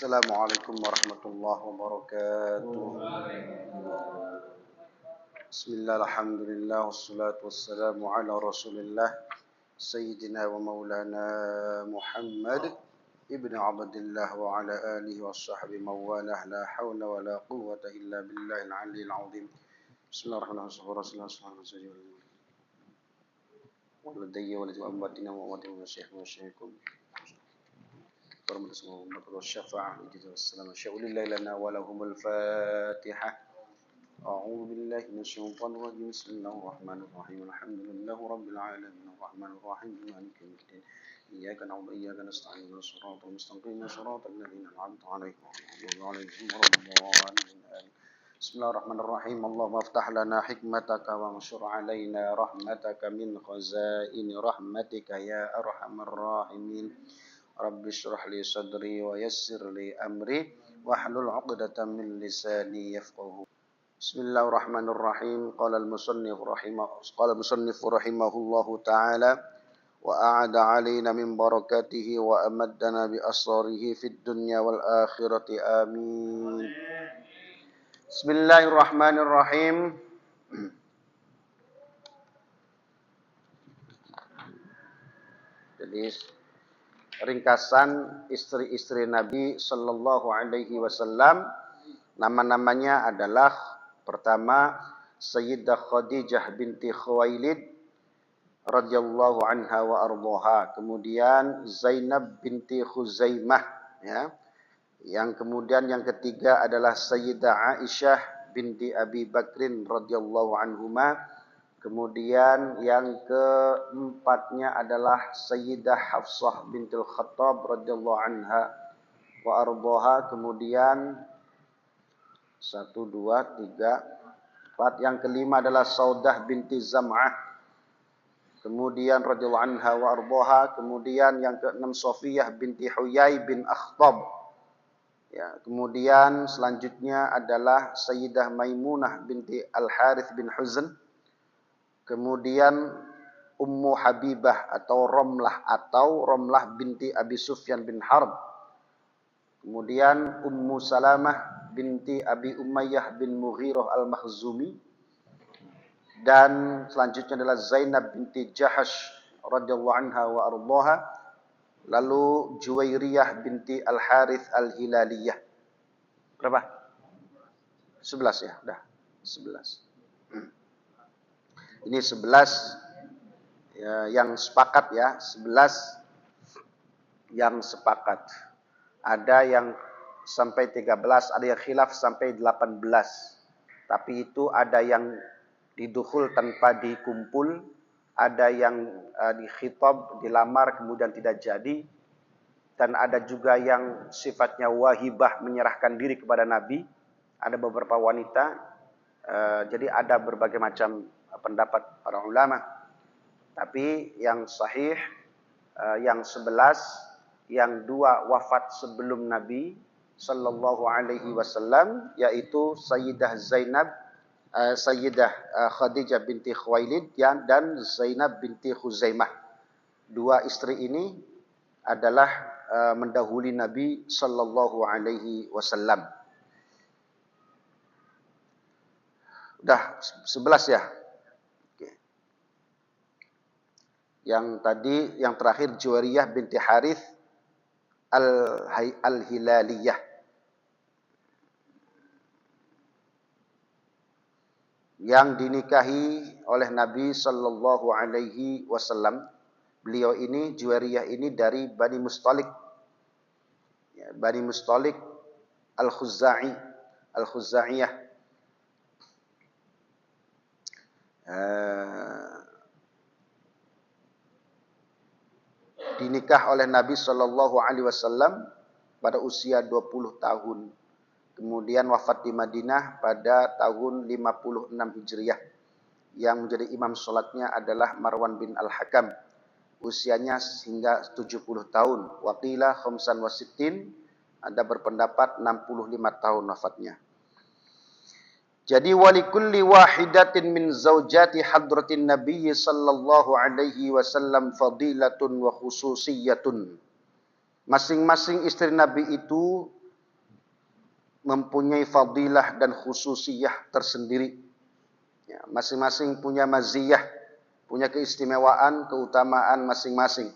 Assalamualaikum warahmatullahi wabarakatuh. Bismillah, alhamdulillah, wassalatu wassalamu ala rasulillah Sayyidina wa maulana Muhammad ibn Abdillah wa ala alihi wa sahbihi mawalah. La hawla wa la quwwata illa billahil aliyyil azim. Bismillahirrahmanirrahim. Waladayya waladu amwatina wa amwatina wa syaikhum فرمت اسمه النبر والشفاعة والسلام الشيء لله لنا ولهم الفاتحة. أعوذ بالله من الشيطان الرجيم. بسم الله الرحمن الرحيم. الحمد لله رب العالمين الرحمن الرحيم مالك يوم الدين إياك نعبد وإياك نستعين اهدنا الصراط المستقيم صراط الذين أنعمت عليهم غير المغضوب عليهم ولا الضالين. بسم الله الرحمن الرحيم. اللهم افتح لنا حكمتك وانشر علينا رحمتك من خزائن رحمتك يا أرحم الراحمين. Rabbi shrah li sadri wa yassir li amri wahlul 'uqdatam min lisani yafqahu. Bismillahirrahmanirrahim. Qala al-musannif rahimahullahu ta'ala wa a'ada 'alaina min barakatihi wa amaddana bi asrarihi fid dunya wal akhirati amin. Bismillahirrahmanirrahim. Jadi ringkasan istri-istri Nabi Sallallahu Alaihi Wasallam, nama-namanya adalah pertama Sayyidah Khadijah binti Khuwailid radhiyallahu anha wa ardhaha, kemudian Zainab binti Khuzaimah, ya. Yang kemudian yang ketiga adalah Sayyidah Aisyah binti Abi Bakrin radhiyallahu anhuma. Kemudian yang keempatnya adalah Sayyidah Hafsah bintul Khattab radhiyallahu anha wa ardhaha. Kemudian 1, 2, 3, 4. Yang kelima adalah Saudah binti Zam'ah. Kemudian radhiyallahu anha wa ardhaha. Kemudian yang keenam Sofiyah binti Huyai bin Akhtab. Ya, kemudian selanjutnya adalah Sayyidah Maimunah binti Al-Harith bin Huzn. Kemudian Ummu Habibah atau Romlah binti Abi Sufyan bin Harb. Kemudian Ummu Salamah binti Abi Umayyah bin Mughirah al-Makhzumi. Dan selanjutnya adalah Zainab binti Jahash radhiyallahu anha wa ardhaha. Lalu Juwairiyah binti Al-Harith al-Hilaliyah. Berapa? 11 ya, dah. 11. Ini 11 ya, yang sepakat ya, 11 yang sepakat. Ada yang sampai 13, ada yang khilaf sampai 18. Tapi itu ada yang didukhul tanpa dikumpul, ada yang dikhitab, dilamar kemudian tidak jadi, dan ada juga yang sifatnya wahibah, menyerahkan diri kepada Nabi. Ada beberapa wanita, jadi ada berbagai macam pendapat para ulama. Tapi yang sahih yang 11, yang 2 wafat sebelum Nabi sallallahu alaihi wasallam, yaitu Sayyidah Khadijah binti Khuwailid dan Zainab binti Khuzaimah. 2 istri ini adalah mendahului Nabi sallallahu alaihi wasallam. Udah 11 ya. Yang tadi, yang terakhir Juwairiyah binti Harith al-Hilaliyah. Yang dinikahi oleh Nabi sallallahu alaihi wasallam. Beliau ini, Juwairiyah ini dari Bani Mustalik. Ya, Bani Mustalik al-Khuzaiyah. Dinikah oleh Nabi Shallallahu Alaihi Wasallam pada usia 20 tahun. Kemudian wafat di Madinah pada tahun 56 Hijriah. Yang menjadi imam sholatnya adalah Marwan bin Al-Hakam. Usianya hingga 70 tahun. Waqila khamsan wa sittin. Ada berpendapat 65 tahun wafatnya. Jadi walikulli wahidatin min zaujati hadratin nabiyyi sallallahu alaihi wasallam fadilatun wa khususiyatun. Masing-masing istri Nabi itu mempunyai fadilah dan khususiyah tersendiri. Ya, masing-masing punya maziyah, punya keistimewaan, keutamaan masing-masing.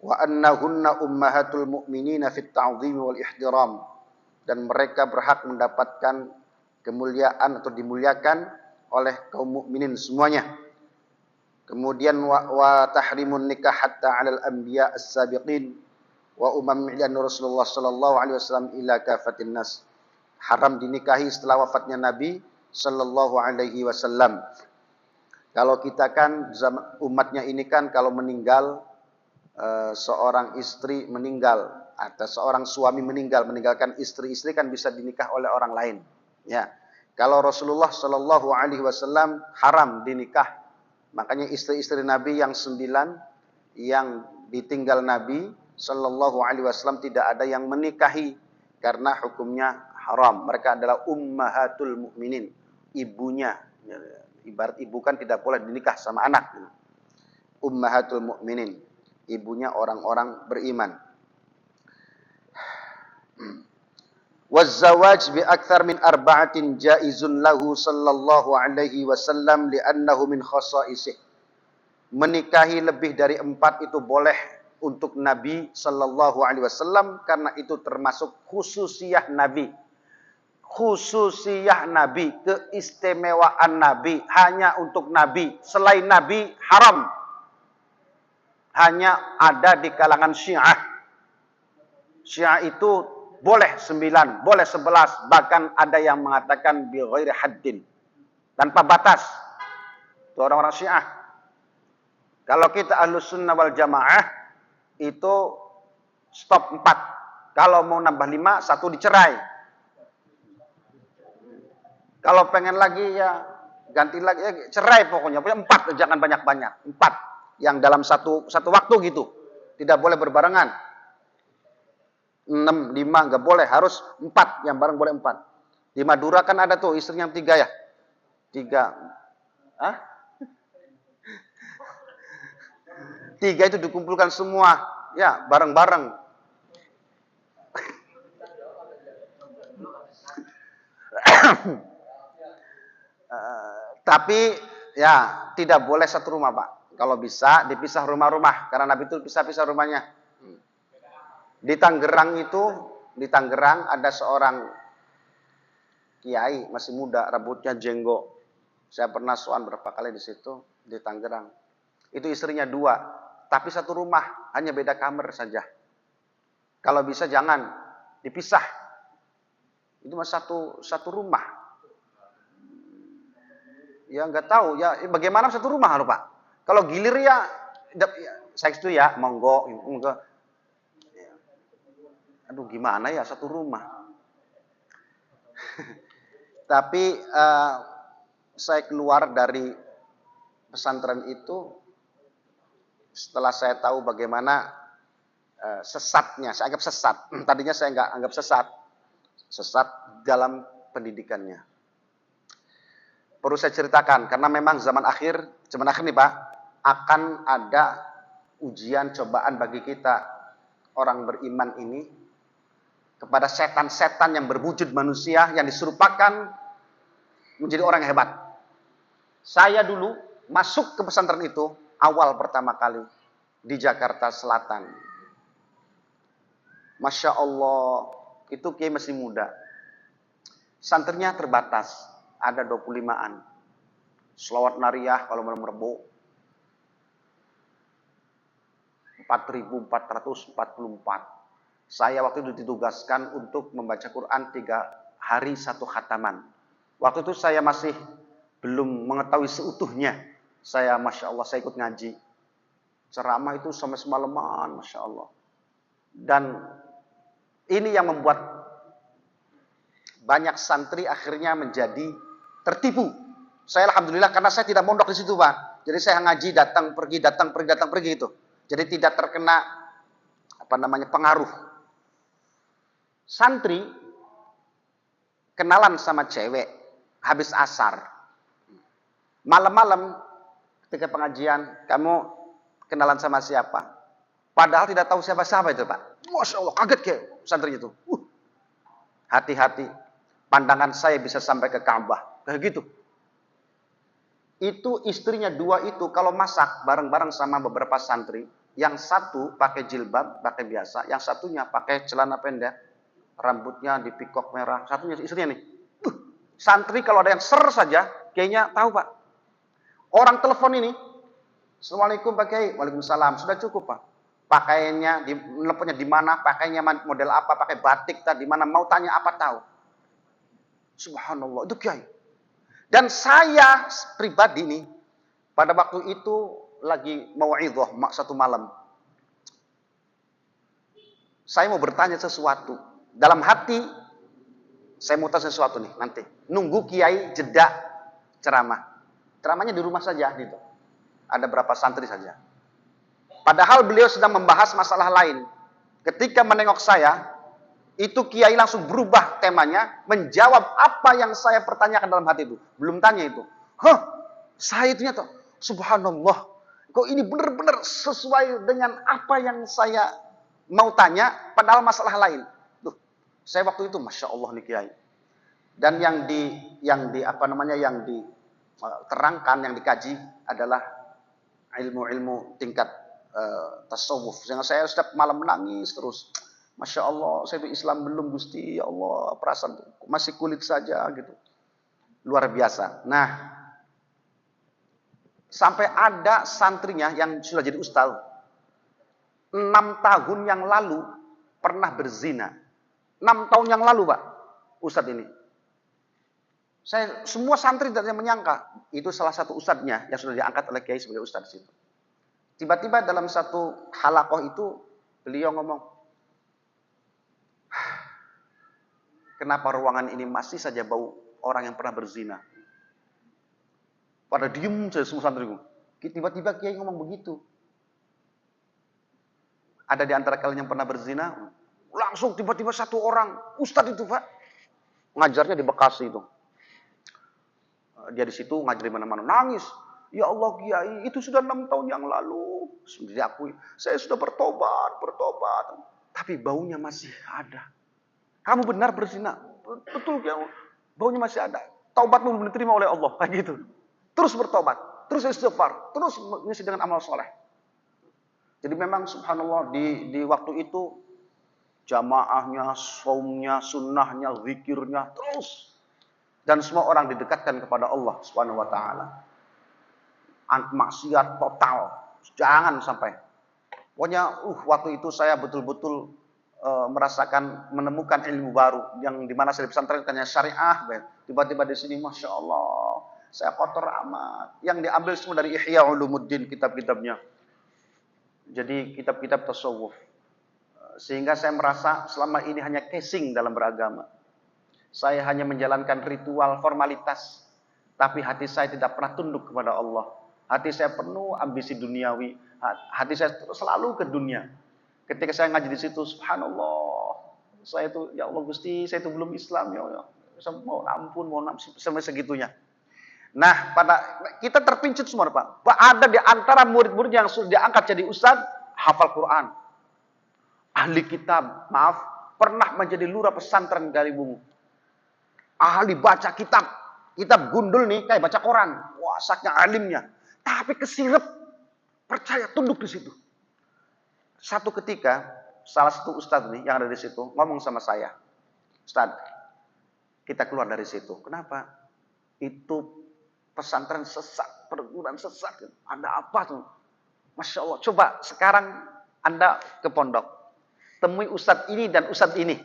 Wa annahunna ummahatul mu'minina fit ta'zim wal ihtiram. Dan mereka berhak mendapatkan kemuliaan atau dimuliakan oleh kaum mukminin semuanya. Kemudian wa tahrimun nikah hatta 'alal anbiya as-sabiqin wa umammi'an Rasulullah sallallahu alaihi wasallam ila kafatin nas. Haram dinikahi setelah wafatnya Nabi sallallahu alaihi wasallam. Kalau kita kan umatnya ini kan kalau meninggal seorang istri meninggal atau seorang suami meninggalkan istri-istri kan bisa dinikah oleh orang lain. Ya. Kalau Rasulullah sallallahu alaihi wasallam haram dinikah. Makanya istri-istri Nabi yang 9 yang ditinggal Nabi sallallahu alaihi wasallam tidak ada yang menikahi karena hukumnya haram. Mereka adalah ummahatul mukminin, ibunya. Ibarat ibu kan tidak boleh dinikah sama anak. Ummahatul mukminin, ibunya orang-orang beriman. Waz-zawaj bi akthar min arba'atin jaizun lahu sallallahu alaihi wasallam li'annahu min khasa'isih. Menikahi lebih dari 4 itu boleh untuk Nabi sallallahu alaihi wasallam karena itu termasuk khususiyah Nabi. Khususiyah Nabi, keistimewaan Nabi, hanya untuk Nabi. Selain Nabi haram. Hanya ada di kalangan Syiah. Syiah itu boleh 9, boleh 11, bahkan ada yang mengatakan bi ghairi haddin, tanpa batas. Itu orang-orang Syiah. Kalau kita Ahlus Sunnah wal Jamaah itu stop 4. Kalau mau nambah 5, 1 dicerai. Kalau pengen lagi ya ganti lagi, ya cerai pokoknya. Punya 4, jangan banyak-banyak. 4 yang dalam satu waktu gitu. Tidak boleh berbarengan. 6, 5 enggak boleh, harus 4 yang bareng boleh 4. Di Madura kan ada tuh istrinya yang 3 ya. 3. Hah? 3 itu dikumpulkan semua ya, bareng-bareng. Tapi ya tidak boleh satu rumah, Pak. Kalau bisa dipisah rumah-rumah karena Nabi itu pisah-pisah rumahnya. Di Tangerang ada seorang kiai masih muda, rambutnya jenggot. Saya pernah sowan berapa kali di situ di Tangerang. Itu istrinya 2, tapi satu rumah, hanya beda kamar saja. Kalau bisa jangan dipisah. Itu mah satu rumah. Ya nggak tahu ya bagaimana satu rumah loh Pak. Kalau gilir ya saya itu ya monggo. Aduh gimana ya satu rumah. Tapi saya keluar dari pesantren itu setelah saya tahu bagaimana sesatnya. Saya anggap sesat. Tadinya saya nggak anggap sesat. Sesat dalam pendidikannya. Perlu saya ceritakan, karena memang zaman akhir nih Pak, akan ada ujian cobaan bagi kita orang beriman ini kepada setan-setan yang berwujud manusia yang diserupakan menjadi orang yang hebat. Saya dulu masuk ke pesantren itu awal pertama kali di Jakarta Selatan. Masya Allah, itu kiai masih muda. Santrinya terbatas. Ada 25-an. Selawat nariyah kalau malam Rebo 4.444. Saya waktu itu ditugaskan untuk membaca Quran 3 hari 1 khataman. Waktu itu saya masih belum mengetahui seutuhnya. Saya Masya Allah saya ikut ngaji. Ceramah itu sampai semalaman Masya Allah. Dan ini yang membuat banyak santri akhirnya menjadi tertipu. Saya alhamdulillah karena saya tidak mondok di situ, Pak. Jadi saya ngaji datang pergi itu. Jadi tidak terkena pengaruh. Santri kenalan sama cewek habis asar. Malam-malam ketika pengajian, kamu kenalan sama siapa? Padahal tidak tahu siapa-siapa itu, Pak. Masya Allah, kaget ke santri itu. Hati-hati. pandangan saya bisa sampai ke Ka'bah. Kayak gitu. Itu istrinya dua itu kalau masak bareng-bareng sama beberapa santri, yang satu pakai jilbab, pakai biasa, yang satunya pakai celana pendek, rambutnya dipikok merah, satunya istrinya nih. Santri kalau ada yang ser saja, kayaknya tahu Pak. Orang telepon ini, Assalamualaikum Pak Kiai, Waalaikumsalam, sudah cukup Pak. Pakaiannya, teleponnya di mana, pakainya model apa, pakai batik tadi mana, mau tanya apa tahu. Subhanallah, itu Kiai. Dan saya pribadi nih, pada waktu itu lagi mau'idhah satu malam. Saya mau bertanya sesuatu. Dalam hati, saya mau tanya sesuatu nih nanti. Nunggu Kiai jeda ceramah. Ceramahnya di rumah saja gitu. Ada berapa santri saja. Padahal beliau sedang membahas masalah lain. Ketika menengok saya, itu Kiai langsung berubah temanya, menjawab apa yang saya pertanyakan dalam hati itu. Belum tanya itu. Saya itu nyata, subhanallah. Kok ini benar-benar sesuai dengan apa yang saya mau tanya, padahal masalah lain. Tuh, saya waktu itu, Masya Allah nih Kiai. Dan yang diterangkan, yang dikaji adalah ilmu-ilmu tingkat tasawuf. Sehingga saya setiap malam menangis terus. Masya Allah, saya itu Islam belum Gusti, ya Allah, perasaan masih kulit saja gitu. Luar biasa. Nah, sampai ada santrinya yang sudah jadi ustaz, 6 tahun yang lalu pernah berzina. 6 tahun yang lalu Pak, ustaz ini. Semua santri tidak menyangka, itu salah satu ustadznya yang sudah diangkat oleh Kiai sebagai ustaz itu. Tiba-tiba dalam satu halaqah itu, beliau ngomong, kenapa ruangan ini masih saja bau orang yang pernah berzina? Pada diem saja semua santriku. Tiba-tiba Kiai ngomong begitu. Ada di antara kalian yang pernah berzina? Langsung tiba-tiba satu orang, ustadz itu Pak, ngajarnya di Bekasi itu. Dia di situ ngajar di mana-mana, nangis. Ya Allah Kiai, itu sudah 6 tahun yang lalu. Sudah diakui, saya sudah bertobat. Tapi baunya masih ada. Kamu benar berzina. Betul ya, baunya masih ada. Taubatmu belum diterima oleh Allah, kayak gitu. Terus bertobat, terus istighfar, terus mengisi dengan amal soleh. Jadi memang subhanallah di waktu itu jamaahnya, saumnya, sunnahnya, zikirnya terus. Dan semua orang didekatkan kepada Allah Subhanahu wa taala. Maksiat total, jangan sampai. Pokoknya waktu itu saya betul-betul menemukan ilmu baru yang dimana saya di pesantren tanya syariah, tiba-tiba di sini Masya Allah saya kotor amat. Yang diambil semua dari Ihya Ulumuddin, kitab-kitabnya. Jadi kitab-kitab tasawuf. Sehingga saya merasa selama ini hanya casing dalam beragama. Saya hanya menjalankan ritual formalitas, tapi hati saya tidak pernah tunduk kepada Allah. Hati saya penuh ambisi duniawi. Hati saya selalu ke dunia. Ketika saya ngaji di situ, subhanallah, saya itu, ya Allah Gusti, saya itu belum Islam, ya Allah. Mohon ampun, sampai segitunya. Nah, kita terpincut semua Pak. Ada di antara murid-murid yang sudah diangkat jadi ustaz, hafal Quran. Ahli kitab, pernah menjadi lurah pesantren Galibungu. Ahli baca kitab gundul nih, kayak baca Quran. Wah, saknya alimnya. Tapi kesirep, percaya, tunduk di situ. Satu ketika, salah satu ustadz nih yang ada di situ ngomong sama saya, Ustadz, kita keluar dari situ. Kenapa? Itu pesantren sesat, perguruan sesat. Ada apa tuh? Masya Allah. Coba sekarang Anda ke pondok, temui ustadz ini dan ustadz ini.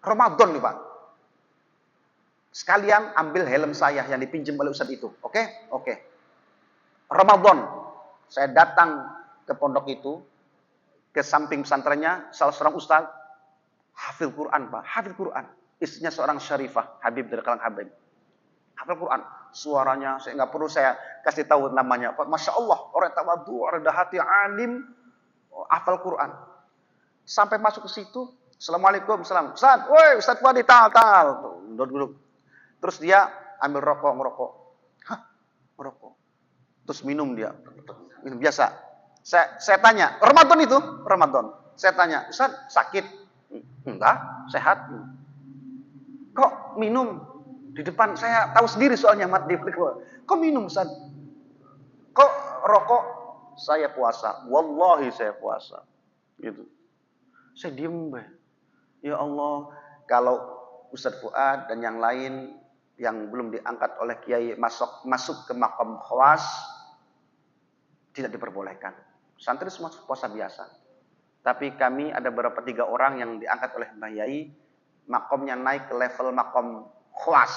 Ramadan nih Pak. Sekalian ambil helm saya yang dipinjam oleh ustadz itu. Oke? Oke. Ramadan, saya datang ke pondok itu. Ke samping pesantrennya, salah seorang ustaz, hafil Quran Pak, hafil Quran. Istrinya seorang syarifah, Habib dari kalangan Habib. Hafil Quran, suaranya, saya nggak perlu saya kasih tahu namanya. Masya Allah, orang tawadhu, orang hati alim, hafal Quran. Sampai masuk ke situ, Assalamualaikum, salam. Ustaz, woi Ustaz Wadi, tal. Duduk. Terus dia ambil rokok, ngerokok. Ngerokok. Terus minum dia, minum biasa. Saya tanya, Ramadan itu? Ramadan. Saya tanya, Ustaz, sakit? Enggak, sehat. Kok minum di depan? Saya tahu sendiri soalnya mat di kok minum Ustaz? Kok rokok? Saya puasa. Wallahi saya puasa. Gitu. Saya diem, ya Allah, kalau Ustadz Fuad dan yang lain yang belum diangkat oleh kiai masuk ke makom khawas, tidak diperbolehkan. Santri semua puasa biasa. Tapi kami ada beberapa 3 orang yang diangkat oleh Mbah Yai, makomnya naik ke level makom khawas.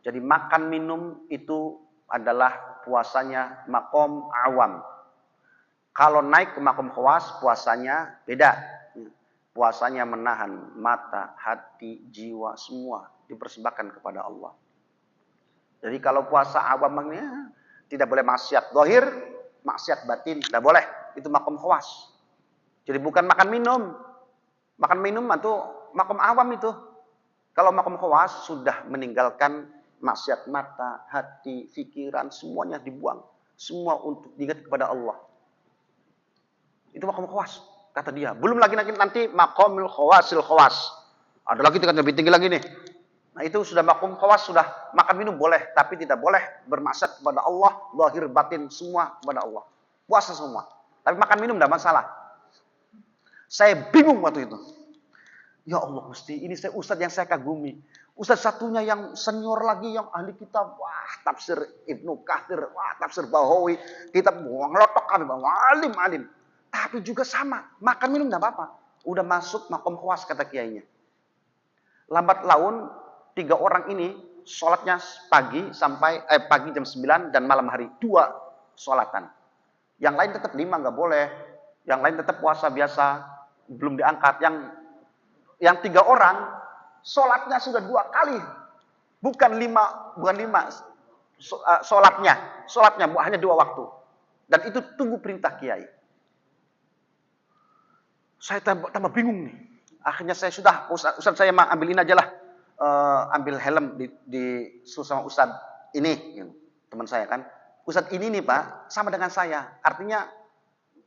Jadi makan minum itu adalah puasanya makom awam. Kalau naik ke makom khawas, puasanya beda. Puasanya menahan mata, hati, jiwa, semua dipersembahkan kepada Allah. Jadi kalau puasa awamnya tidak boleh maksiat zahir, maksiat batin, tidak boleh. Itu makom khawas. Jadi bukan makan minum. Makan minum itu makom awam itu. Kalau makom khawas sudah meninggalkan maksiat mata, hati, pikiran, semuanya dibuang. Semua untuk diingat kepada Allah. Itu makom khawas, kata dia. Belum lagi nanti makomil khawasil khawas. Ada lagi tingkat lebih tinggi lagi nih. Nah itu sudah makom khawas, sudah makan minum boleh. Tapi tidak boleh bermaksiat kepada Allah. Zahir batin semua kepada Allah. Puasa semua. Tapi makan minum tidak masalah. Saya bingung waktu itu. Ya Allah Gusti, ini saya ustadz yang saya kagumi. Ustadz satunya yang senior lagi, yang ahli kitab. Wah, tafsir Ibnu Katsir, wah, tafsir Bahawi. Kitab ngelotok kami, alim. Tapi juga sama, makan minum tidak apa-apa. Udah masuk makom khawas kata kiainya. Lambat laun 3 orang ini sholatnya pagi jam 9 dan malam hari 2 sholatan. Yang lain tetap 5 nggak boleh. Yang lain tetap puasa biasa, belum diangkat. Yang 3 orang sholatnya sudah 2 kali, bukan 5 sholatnya hanya 2 waktu. Dan itu tunggu perintah kiai. Saya tambah bingung nih. Akhirnya saya sudah, Ustaz saya ambilin aja lah. Ambil helm disuruh sama Ustaz ini, teman saya kan. Ustaz ini nih Pak, sama dengan saya. Artinya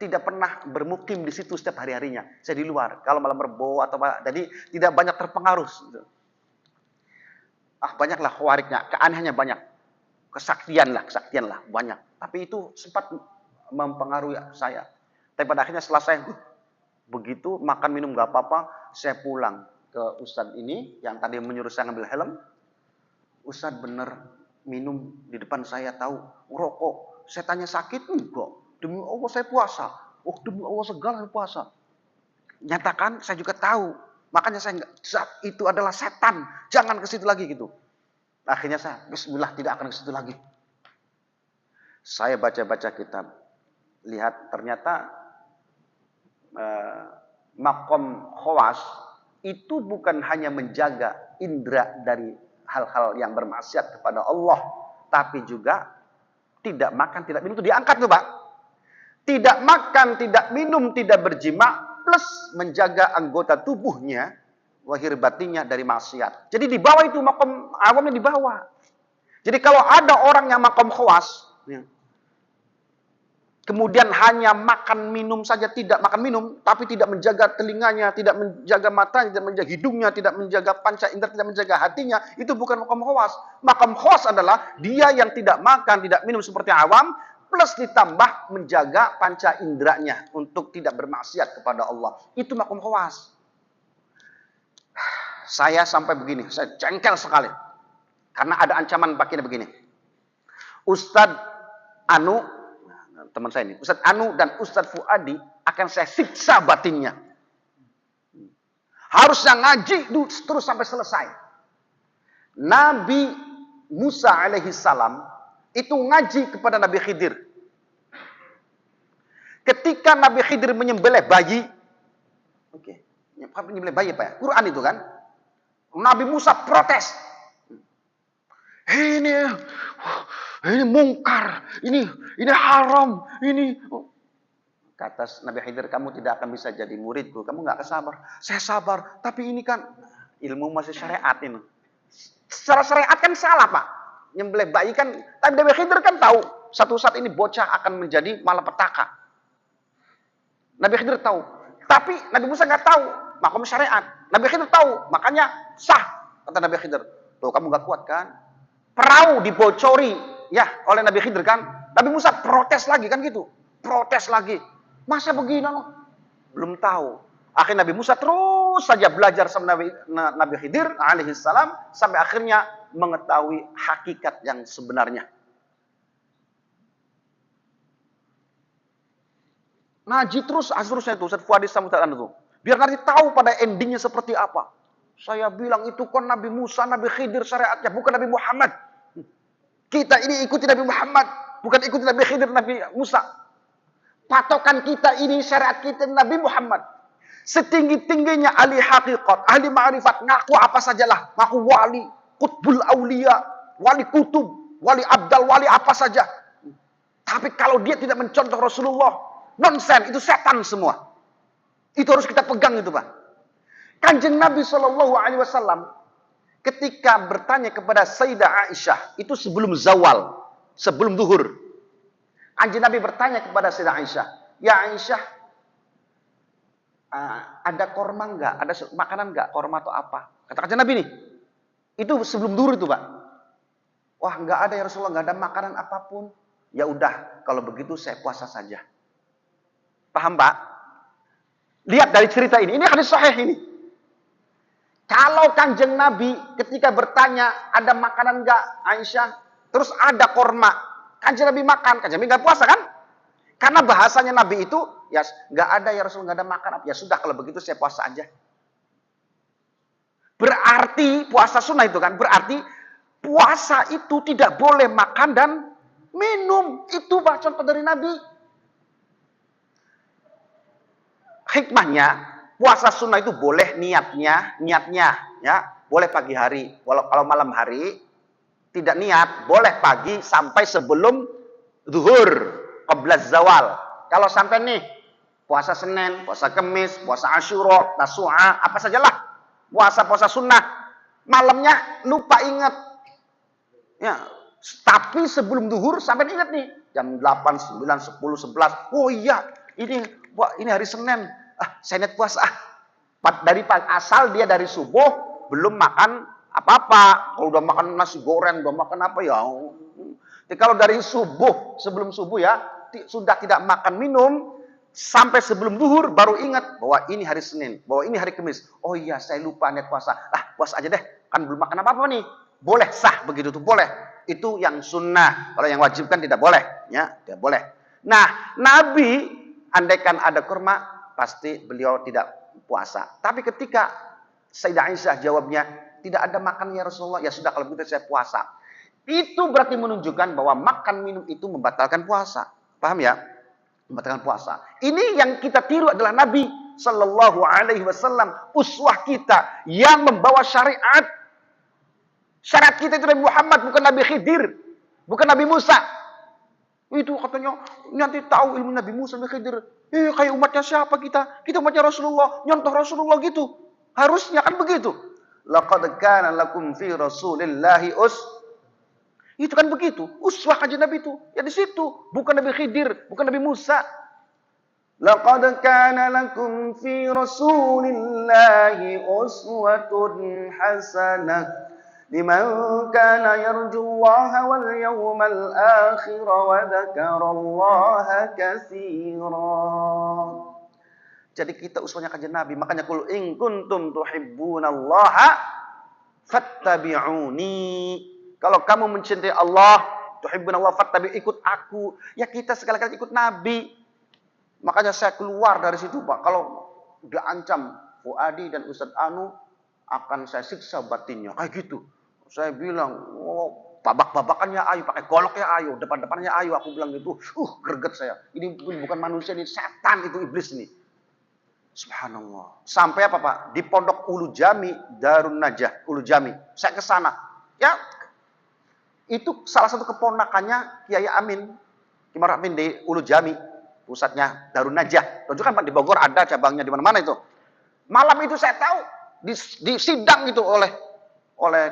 tidak pernah bermukim di situ setiap hari-harinya. Saya di luar. Kalau malam Rebo atau apa, jadi tidak banyak terpengaruh. Banyaklah khawariknya, keanehannya banyak. Kesaktian lah banyak. Tapi itu sempat mempengaruhi saya. Tapi pada akhirnya setelah saya begitu makan minum gak apa-apa, saya pulang ke Ustadz ini yang tadi menyuruh saya ngambil helm. Ustadz bener minum di depan saya, tahu ngerokok. Saya tanya sakit enggak? Demi Allah saya puasa. Oh demi Allah segala puasa. Nyatakan saya juga tahu. Makanya saya enggak, itu adalah setan. Jangan ke situ lagi gitu. Akhirnya saya bismillah tidak akan ke situ lagi. Saya baca-baca kitab. Lihat ternyata makom khawas itu bukan hanya menjaga indera dari hal-hal yang bermaksiat kepada Allah, tapi juga tidak makan, tidak minum itu diangkat tuh Pak. Tidak makan, tidak minum, tidak berjima, plus menjaga anggota tubuhnya, zahir batinnya dari maksiat. Jadi di bawah itu makom awamnya di bawah. Jadi kalau ada orang yang makom khawas, kemudian hanya makan minum saja, tidak makan minum, tapi tidak menjaga telinganya, tidak menjaga matanya, tidak menjaga hidungnya, tidak menjaga panca indera, tidak menjaga hatinya, itu bukan makom khawas. Makom khawas adalah dia yang tidak makan, tidak minum seperti awam, plus ditambah menjaga panca inderanya untuk tidak bermaksiat kepada Allah. Itu makom khawas. Saya sampai begini, saya jengkel sekali. Karena ada ancaman bagian begini. Ustadz Anu, teman saya ini, Ustadz Anu dan Ustadz Fuadi akan saya siksa batinnya. Harusnya ngaji terus sampai selesai. Nabi Musa alaihi salam itu ngaji kepada Nabi Khidir. Ketika Nabi Khidir menyembelih bayi, menyembelih bayi apa ya? Quran itu kan. Nabi Musa protes. Ini mungkar, ini haram, ini. Kata Nabi Khidir, kamu tidak akan bisa jadi muridku, kamu nggak akan sabar. Saya sabar, tapi ini kan ilmu masih syariat ini. Secara syariat kan salah Pak. Nyembelih bayi kan, tapi Nabi Khidir kan tahu satu saat ini bocah akan menjadi malapetaka. Nabi Khidir tahu, tapi Nabi Musa nggak tahu makom syariat. Nabi Khidir tahu, makanya sah. Kata Nabi Khidir. Tuh kamu gak kuat kan? Perahu dibocori ya oleh Nabi Khidir kan? Nabi Musa protes lagi kan gitu. Protes lagi. Masa begini loh? Belum tahu. Akhirnya Nabi Musa terus saja belajar sama Nabi Khidir alaihissalam sampai akhirnya mengetahui hakikat yang sebenarnya. Ngaji terus seterusnya itu Ustaz Fuadi Samudaan itu. Biar nanti tahu pada endingnya seperti apa. Saya bilang itu kan Nabi Musa, Nabi Khidir syariatnya, bukan Nabi Muhammad. Kita ini ikuti Nabi Muhammad, bukan ikuti Nabi Khidir, Nabi Musa. Patokan kita ini syariat kita Nabi Muhammad. Setinggi-tingginya ahli hakikat, ahli ma'rifat, ngaku apa sajalah. Ngaku wali, kutbul aulia, wali kutub, wali abdal, wali apa saja. Tapi kalau dia tidak mencontoh Rasulullah, nonsen, itu setan semua. Itu harus kita pegang itu Pak. Kanjeng Nabi SAW ketika bertanya kepada Sayyidah Aisyah, itu sebelum zawal, sebelum zuhur. Kanjeng Nabi bertanya kepada Sayyidah Aisyah, ya Aisyah, ada korma enggak? Ada makanan enggak? Korma atau apa? Kata kanjeng Nabi nih. Itu sebelum zuhur itu Pak. Wah enggak ada ya Rasulullah, enggak ada makanan apapun. Ya udah, kalau begitu saya puasa saja. Paham Pak? Lihat dari cerita ini hadis sahih ini. Kalau kanjeng Nabi ketika bertanya ada makanan enggak Aisyah, terus ada korma, kanjeng Nabi makan, kanjeng Nabi enggak puasa kan? Karena bahasanya Nabi itu ya enggak ada ya Rasul, enggak ada makan, ya sudah kalau begitu saya puasa aja. Berarti puasa sunnah itu kan, berarti puasa itu tidak boleh makan dan minum. Itu Pak contoh dari Nabi. Hikmahnya, puasa sunnah itu boleh niatnya ya, boleh pagi hari. Kalau malam hari tidak niat, boleh pagi sampai sebelum zuhur, qabla zawal. Kalau sampai nih puasa Senin, puasa Kamis, puasa Asyura, Tasu'a, apa sajalah. Puasa sunnah. Malamnya lupa ingat. Ya, tapi sebelum zuhur sampai ingat nih, jam 8, 9, 10, 11. Oh iya, ini hari Senin. Saya niat puasa. Dari asal dia dari subuh belum makan apa-apa. Kalau udah makan nasi goreng, udah makan apa ya. Jadi kalau dari subuh, sebelum subuh ya, sudah tidak makan minum sampai sebelum zuhur baru ingat bahwa ini hari Senin, bahwa ini hari Kamis. Oh iya, saya lupa niat puasa. Puasa aja deh. Kan belum makan apa-apa nih. Boleh sah begitu tuh, boleh. Itu yang sunnah. Kalau yang wajib kan tidak boleh, ya, tidak boleh. Nah, Nabi andaikan ada kurma pasti beliau tidak puasa. Tapi ketika Sayyidah Aisyah jawabnya, tidak ada makan ya Rasulullah, ya sudah kalau begitu saya puasa. Itu berarti menunjukkan bahwa makan minum itu membatalkan puasa. Paham ya? Membatalkan puasa. Ini yang kita tiru adalah Nabi Sallallahu Alaihi Wasallam, uswah kita yang membawa syariat. Syariat kita itu Nabi Muhammad, bukan Nabi Khidir, bukan Nabi Musa. Itu katanya nanti tahu ilmu Nabi Musa, Nabi Khidir. Kayak umatnya siapa kita? Kita umatnya Rasulullah, nyontoh Rasulullah gitu. Harusnya kan begitu. Laqad kana lakum fi Rasulillahi Itu kan begitu. Uswah kanjeng Nabi itu. Ya di situ, bukan Nabi Khidir, bukan Nabi Musa. Laqad kana lakum fi Rasulillahi uswatun hasanah. لمن كان يرجو الله واليوم الآخر وذكر الله كثيرا. Jadi kita uswahnya kanjeng Nabi. Makanya qul in kuntum tuhibbunallaha fattabi'uni. Kalau kamu mencintai Allah, tuhibbunallaha fattabi', ikut aku. Ya kita sekali-kali ikut Nabi. Makanya saya keluar dari situ Pak. Kalau udah ancam Fuadi dan Ustaz Anu akan saya siksa batinnya. Kayak gitu. Saya bilang, babak-babakannya ayo, pakai goloknya ayo, depan-depannya ayo. Aku bilang gitu, greget saya. Ini bukan manusia, ini setan, itu iblis ini. Subhanallah. Sampai apa Pak? Di Pondok Ulu Jami, Darun Najah, Ulu Jami. Saya ke sana. Ya, itu salah satu keponakannya Kiai Amin. Kiai Amin di Ulu Jami, pusatnya Darun Najah. Tunjukkan Pak, di Bogor ada cabangnya di mana-mana itu. Malam itu saya tahu, di sidang itu oleh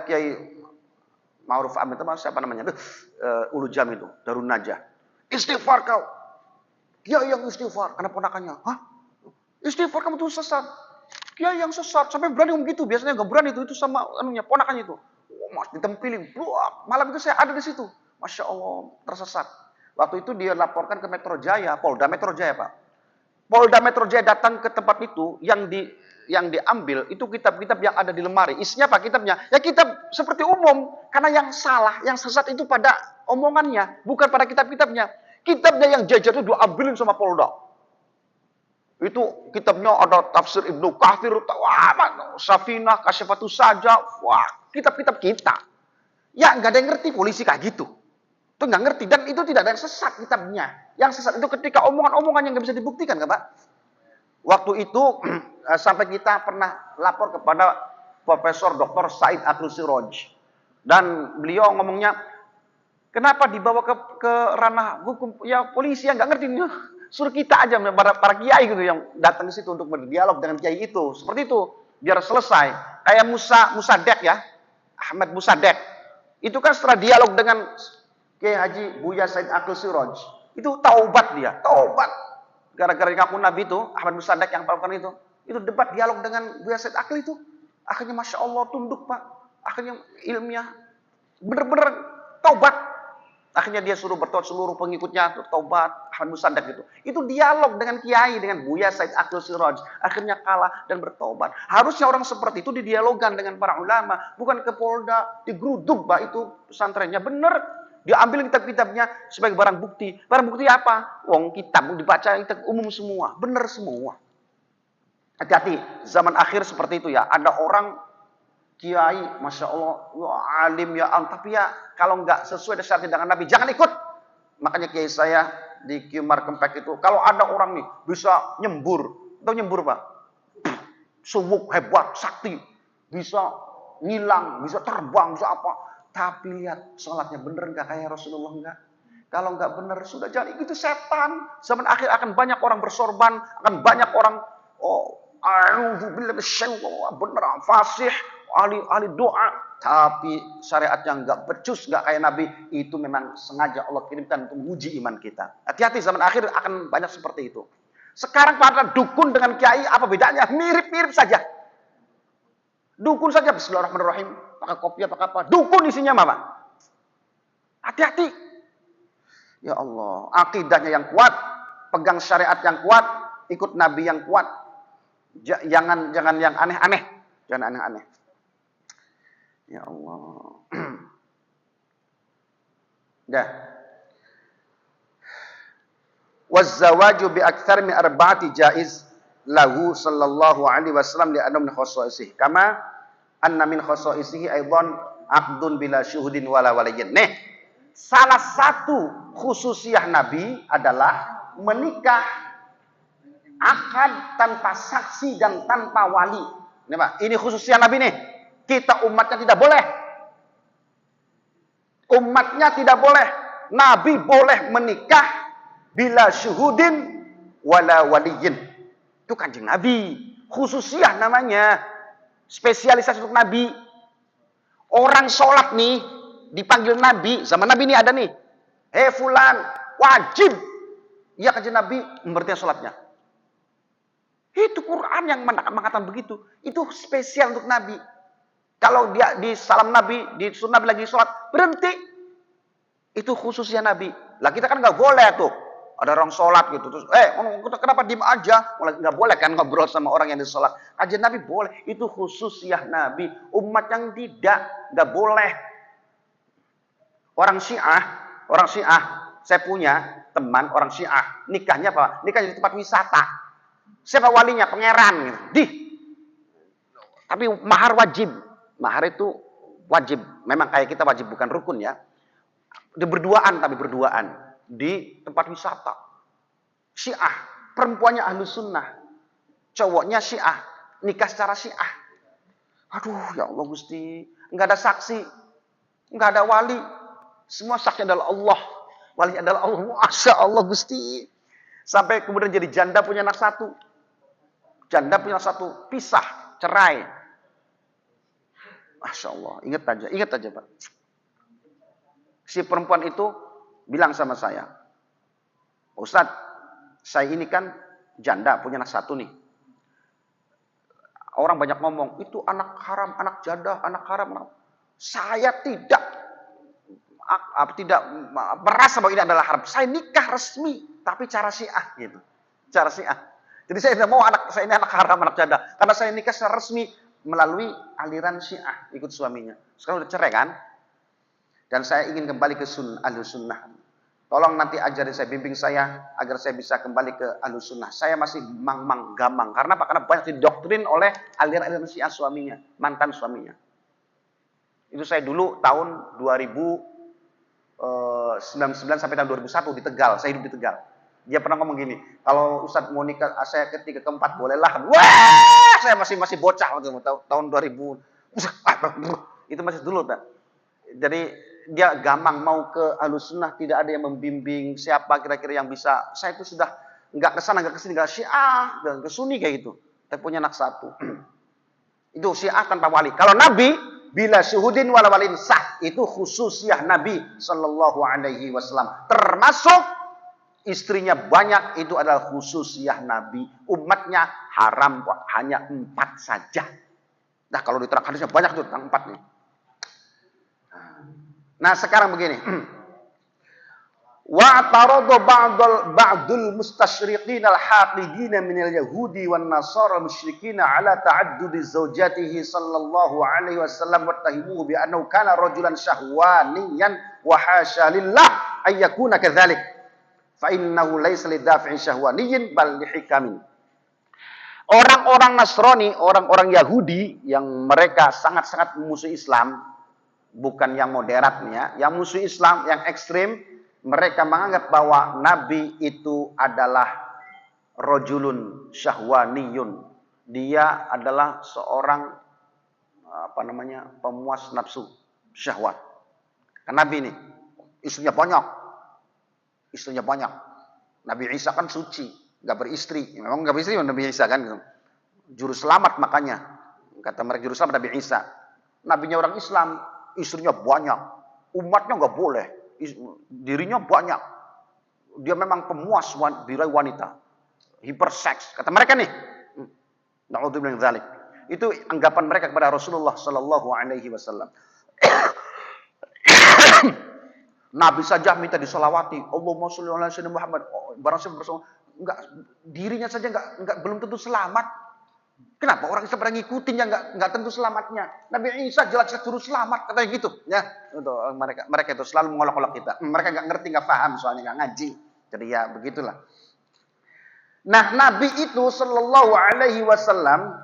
Kiai Ma'ruf Amin, siapa namanya? Ulu Jami itu, Darun Najah. Istighfar kau. Kiai yang istighfar, karena ponakannya. Hah? Istighfar kamu tuh sesat. Kiai yang sesat sampai berani begitu. Biasanya nggak berani itu sama anunya ponakannya itu. Oh, mas ditempelin. Wah, malam itu saya ada di situ. Masya Allah tersesat. Waktu itu dia laporkan ke Metro Jaya, Polda Metro Jaya Pak. Polda Metro Jaya datang ke tempat itu yang diambil itu kitab-kitab yang ada di lemari. Isinya apa kitabnya? Ya kitab seperti umum. Karena yang salah, yang sesat itu pada omongannya, bukan pada kitab-kitabnya. Kitabnya yang jajar itu diambilin sama Polda. Itu kitabnya ada tafsir Ibnu Katsir, Safinah, Kasyifatus Saja, wah, kitab-kitab kita. Ya nggak ada yang ngerti polisi kayak gitu. Itu nggak ngerti dan itu tidak ada yang sesat kitabnya. Yang sesat itu ketika omongan-omongan yang nggak bisa dibuktikan, kan Pak? Waktu itu sampai kita pernah lapor kepada Profesor Dr. Said Akhil Siroj dan beliau ngomongnya, kenapa dibawa ke ranah hukum? Ya polisi yang nggak ngerti. Suruh kita aja, para kiai gitu yang datang ke situ untuk berdialog dengan kiai itu. Seperti itu, biar selesai. Kayak Musadek ya, Ahmad Musadek. Itu kan setelah dialog dengan Kiai Haji Buya Said Akhil Siroj. Itu taubat dia, taubat. Gara-gara di kampung Nabi itu, Ahmad Musadek yang melakukan itu. Itu debat dialog dengan Buya Said Akhil itu. Akhirnya Masya Allah tunduk Pak. Akhirnya ilmiah. Bener-bener taubat. Akhirnya dia suruh bertobat seluruh pengikutnya bertobat, Ahmad Musaddak gitu. Itu dialog dengan kiai, dengan Buya Said Akhil Siraj. Akhirnya kalah dan bertobat. Harusnya orang seperti itu didialogkan dengan para ulama, bukan ke Polda, digeruduk Pak itu pesantrennya. Bener, diambil kitab-kitabnya sebagai barang bukti. Barang bukti apa? Wong kitab dibaca kitab umum semua, bener semua. Hati-hati, zaman akhir seperti itu ya. Ada orang kiai, Masya Allah, alim ya, tapi ya kalau nggak sesuai dengan Nabi, jangan ikut. Makanya kiai saya di Qmar Kempek itu, kalau ada orang nih bisa nyembur, atau nyembur Pak, subuk, hebat, sakti, bisa ngilang, bisa terbang, bisa apa. Tapi lihat sholatnya bener nggak kayak Rasulullah nggak? Kalau nggak bener sudah jadi itu setan. Zaman akhir akan banyak orang bersorban, akan banyak orang bener fasih, ahli doa, tapi syariat yang nggak becus, nggak kayak Nabi, itu memang sengaja Allah kirimkan untuk menguji iman kita. Hati-hati, zaman akhir akan banyak seperti itu. Sekarang para dukun dengan kiai apa bedanya? Mirip-mirip saja. Dukun saja, bismillahirrahmanirrahim, pakai kopi pakai apa? Dukun isinya apa? Hati-hati. Ya Allah, akidahnya yang kuat, pegang syariat yang kuat, ikut Nabi yang kuat. Jangan yang aneh-aneh, jangan aneh-aneh. Ya Allah. Dah. Waz-zawaju bi aktsar min arba'ati jaiz lahu sallallahu alaihi wasallam li anna min khasaisihi. Kama anna min khasaisihi aidan aqdun bila syuhudin wala waliyyin. Nih, salah satu khususiyah Nabi adalah menikah akad tanpa saksi dan tanpa wali. Ini Pak, ini khususiyah Nabi nih. Kita umatnya tidak boleh. Umatnya tidak boleh. Nabi boleh menikah bila syuhudin wala waliyin. Itu kanjeng Nabi. Khususiyah namanya. Spesialisasi untuk Nabi. Orang sholat nih, dipanggil Nabi. Zaman Nabi ini ada nih. Hei fulan, wajib. Ya kanjeng Nabi, memberhentikan sholatnya. Itu Quran yang mengatakan begitu. Itu spesial untuk Nabi. Kalau dia di salam Nabi, di sunnah Nabi lagi sholat, berhenti. Itu khususnya Nabi. Lah kita kan nggak boleh tuh. Ada orang sholat gitu. Terus, kenapa diem aja? Nggak boleh kan ngobrol sama orang yang di sholat. Kajian Nabi boleh. Itu khususnya Nabi. Umat yang tidak, nggak boleh. Orang Syiah, saya punya teman orang Syiah. Nikahnya apa? Nikahnya di tempat wisata. Siapa walinya? Pangeran. Gitu. Tapi mahar wajib. Mahar itu wajib. Memang kayak kita wajib, bukan rukun ya. Berduaan di tempat wisata. Syiah, perempuannya ahlu sunnah. Cowoknya Syiah, nikah secara Syiah. Aduh, ya Allah Gusti. Enggak ada saksi, enggak ada wali. Semua saksi adalah Allah. Wali adalah Allah. Masya Allah Gusti. Sampai kemudian jadi janda punya anak satu. Janda punya satu, pisah, cerai. Masya Allah, ingat aja Pak. Si perempuan itu bilang sama saya, Ustadz, saya ini kan janda, punya anak satu nih. Orang banyak ngomong, itu anak haram, anak jadah, anak haram. Saya tidak merasa bahwa ini adalah haram. Saya nikah resmi, tapi cara Syiah gitu. Cara Syiah. Jadi saya tidak mau anak saya ini anak haram, anak jadah. Karena saya nikah secara resmi melalui aliran Syiah, ikut suaminya. Sekarang udah cerai kan? Dan saya ingin kembali ke Ahlus Sunnah. Tolong nanti ajari saya, bimbing saya agar saya bisa kembali ke Ahlus Sunnah. Saya masih gamang. Karena apa? Karena banyak didoktrin oleh aliran Syiah suaminya, mantan suaminya. Itu saya dulu tahun 2099 sampai tahun 2001 di Tegal. Saya hidup di Tegal. Dia pernah ngomong gini, kalau Ustadz mau nikah, saya ketiga keempat bolehlah. Wah, saya masih bocah waktu tahun 2000. Itu masih dulu, Pak. Jadi dia gamang mau ke Ahlus Sunnah, tidak ada yang membimbing siapa kira-kira yang bisa. Saya itu sudah nggak kesana, nggak kesini, nggak Syiah dan ke Sunni kayak gitu. Tapi punya anak satu. Itu Syiah tanpa wali. Kalau Nabi bila syuhudin wala walin sah, itu khususiyah Nabi Sallallahu Alaihi Wasallam. Termasuk istrinya banyak, itu adalah khususiyah Nabi. Umatnya haram hanya 4 saja. Nah kalau diterangkan hadisnya banyak tuh tentang 4 nih. Nah sekarang begini. Wa'tarada ba'dul mustasyriqin al-haqidin min al-yahudi wan nasara al-musyrikin ala ta'addudi zawjatihi sallallahu alaihi wasallam wa tahimuhu bi annahu kana rajulan syahwaniyan wa hasya lillah ay yakuna kadzalik fa innahu laysa lidafi'in syahwaniyin bal lihikamin. Orang-orang Nasrani, orang-orang Yahudi yang mereka sangat-sangat memusuhi Islam, bukan yang moderat ya, yang musuh Islam, yang ekstrim, mereka menganggap bahwa Nabi itu adalah rojulun syahwaniyun. Dia adalah seorang pemuas nafsu syahwat. Karena Nabi ini istrinya banyak. Nabi Isa kan suci, nggak beristri. Memang nggak beristri Nabi Isa kan, juru selamat makanya. Kata mereka juru selamat Nabi Isa. Nabinya orang Islam, istrinya banyak, umatnya nggak boleh. Dirinya banyak. Dia memang pemuas diri wanita. Hiperseks. Kata mereka nih. Na'udzubillah min dzalik. Itu anggapan mereka kepada Rasulullah sallallahu alaihi wasallam. Nabi saja minta disolawati. Allahumma sholli ala sayyidina Muhammad. Barang siapa enggak, dirinya saja enggak belum tentu selamat. Kenapa orang Islam pada ngikutin yang enggak tentu selamatnya? Nabi Isa jelas-jelas suruh selamat, katanya gitu, ya. Untuk mereka itu selalu mengolok-olok kita. Mereka enggak ngerti, enggak paham, soalnya enggak ngaji. Jadi ya begitulah. Nah, Nabi itu sallallahu alaihi wasallam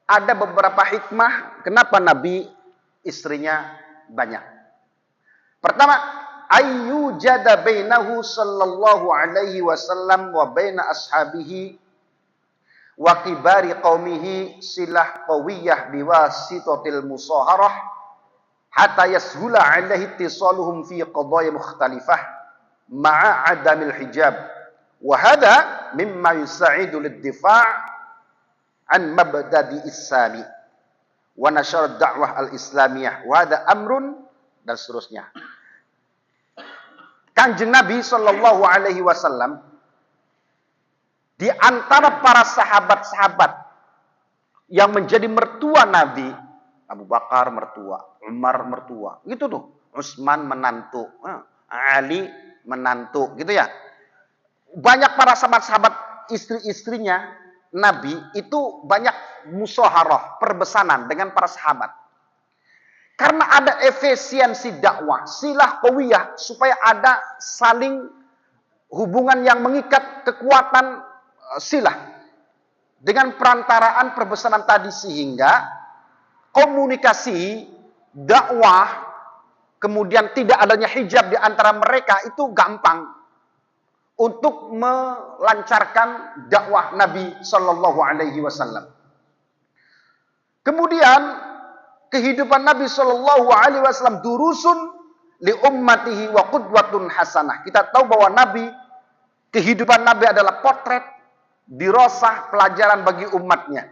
ada beberapa hikmah kenapa Nabi istrinya banyak. Pertama, ayyujada bainahu sallallahu alaihi wasallam wa baina ashabihi wa kibari qaumihi silah qawiyah biwasitatil musaharah hatta yashula alaihi ittisaluhum fi qadaya mukhtalifah ma'a adamil hijab wa hadha mimma yusa'idu lid-difa' an mabdadi islami wa nashar da'wah al-islamiyah wa hadha amrun dan seterusnya. Kanjeng Nabi sallallahu alaihi wasallam di antara para sahabat-sahabat yang menjadi mertua Nabi, Abu Bakar mertua, Umar mertua, gitu tuh. Utsman menantu, Ali menantu, gitu ya. Banyak para sahabat-sahabat istri-istrinya Nabi itu banyak musaharah, perbesanan dengan para sahabat. Karena ada efisiensi dakwah, silah qawiyah, supaya ada saling hubungan yang mengikat kekuatan silah dengan perantaraan perbesanan tadi, sehingga komunikasi dakwah kemudian tidak adanya hijab di antara mereka itu gampang untuk melancarkan dakwah Nabi Shallallahu Alaihi Wasallam. Kemudian kehidupan Nabi Shallallahu Alaihi Wasallam durusun li ummatihi wa qudwatun hasanah. Kita tahu bahwa kehidupan Nabi adalah potret, dirosah, pelajaran bagi umatnya.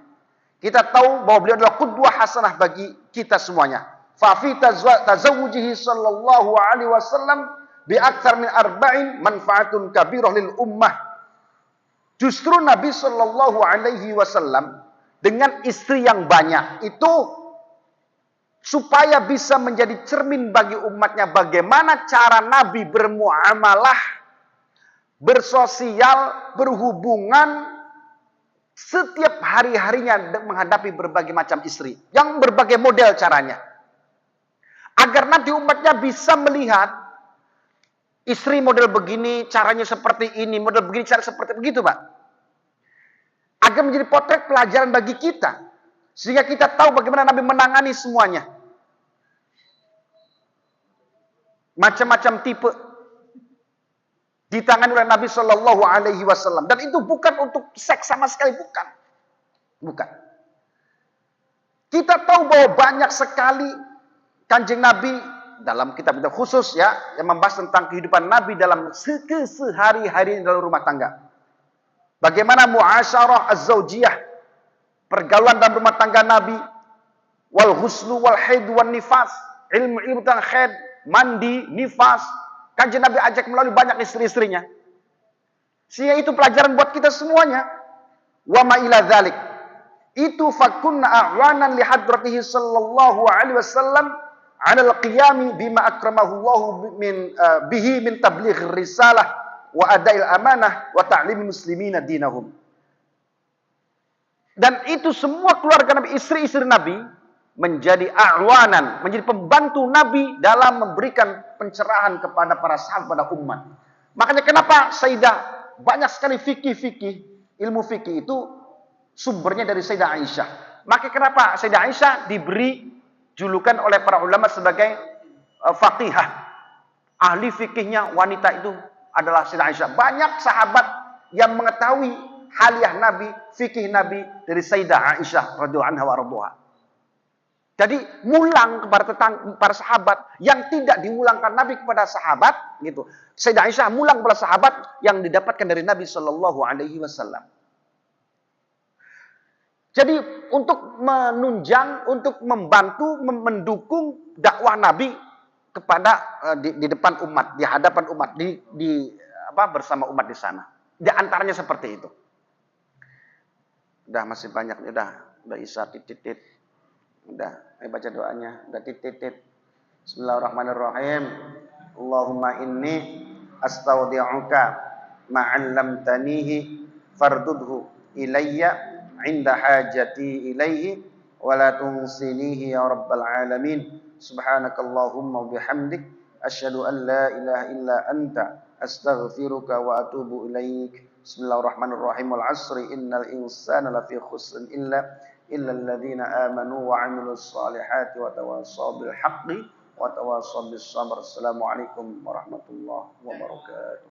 Kita tahu bahwa beliau adalah qudwah hasanah bagi kita semuanya. Fa fi tazawwujihi sallallahu alaihi wasallam bi aktsar min arba'in manfaatun kabirah lil ummah. Justru Nabi sallallahu alaihi wasallam dengan istri yang banyak. Itu supaya bisa menjadi cermin bagi umatnya bagaimana cara Nabi bermuamalah, bersosial, berhubungan setiap hari-harinya menghadapi berbagai macam istri. Yang berbagai model caranya. Agar nanti umatnya bisa melihat istri model begini, caranya seperti ini, model begini, cara seperti begitu, Pak. Agar menjadi potret pelajaran bagi kita. Sehingga kita tahu bagaimana Nabi menangani semuanya. Macam-macam tipe ditangani oleh Nabi Shallallahu Alaihi Wasallam. Dan itu bukan untuk seks sama sekali, bukan. Bukan. Kita tahu bahwa banyak sekali Kanjeng Nabi dalam kitab-kitab khusus ya yang membahas tentang kehidupan Nabi dalam sehari-hari dalam rumah tangga. Bagaimana muasyarah az-zaujiyah, pergaulan dalam rumah tangga Nabi, wal ghuslu wal haid wan nifas, ilmu tentang haid, mandi, nifas. Kanjeng Nabi ajak melalui banyak istri-istrinya. Sehingga itu pelajaran buat kita semuanya. Wa ma ila dzalik. Itu fakunna a'wanan li hadratihi sallallahu alaihi wasallam 'ala al-qiyami bima akramahu Allah bihi min tabligh risalah wa ada'il amanah wa ta'lim muslimina dinahum. Dan itu semua keluarga Nabi, istri-istri Nabi menjadi a'wanan, menjadi pembantu Nabi dalam memberikan pencerahan kepada para sahabat pada umat. Makanya kenapa Sayyidah banyak sekali fikih-fikih, ilmu fikih itu sumbernya dari Sayyidah Aisyah. Maka kenapa Sayyidah Aisyah diberi julukan oleh para ulama sebagai faqihah. Ahli fikihnya wanita itu adalah Sayyidah Aisyah. Banyak sahabat yang mengetahui haliah Nabi, fikih Nabi dari Sayyidah Aisyah radhiyallahu anha wa radhuha. Jadi mulang kepada para sahabat yang tidak dimulangkan Nabi kepada sahabat gitu. Sayyidah Aisyah mulang kepada sahabat yang didapatkan dari Nabi Shallallahu Alaihi Wasallam. Jadi untuk menunjang, untuk membantu, mendukung dakwah Nabi kepada di depan umat, di hadapan umat, bersama umat di sana. Di antaranya seperti itu. Udah masih banyak, udah Isa titit. Udah, ayo baca doanya, udah titit. Bismillahirrahmanirrahim. Allahumma inni astaudi'uka ma'allamtanihi fardudhu ilayya 'inda hajati ilaihi wa la tunsinihi ya rabbal alamin. Subhanakallahumma wa bihamdik asyhadu an la ilaha illa anta astaghfiruka wa atubu ilaik. Bismillahirrahmanirrahim. Wal 'asri innal insana lafi khusrin illa alladziina aamanu wa 'amilus shalihati wa tawassaw bil haqqi wa tawassaw bis sabr. Assalamualaikum warahmatullahi wabarakatuh.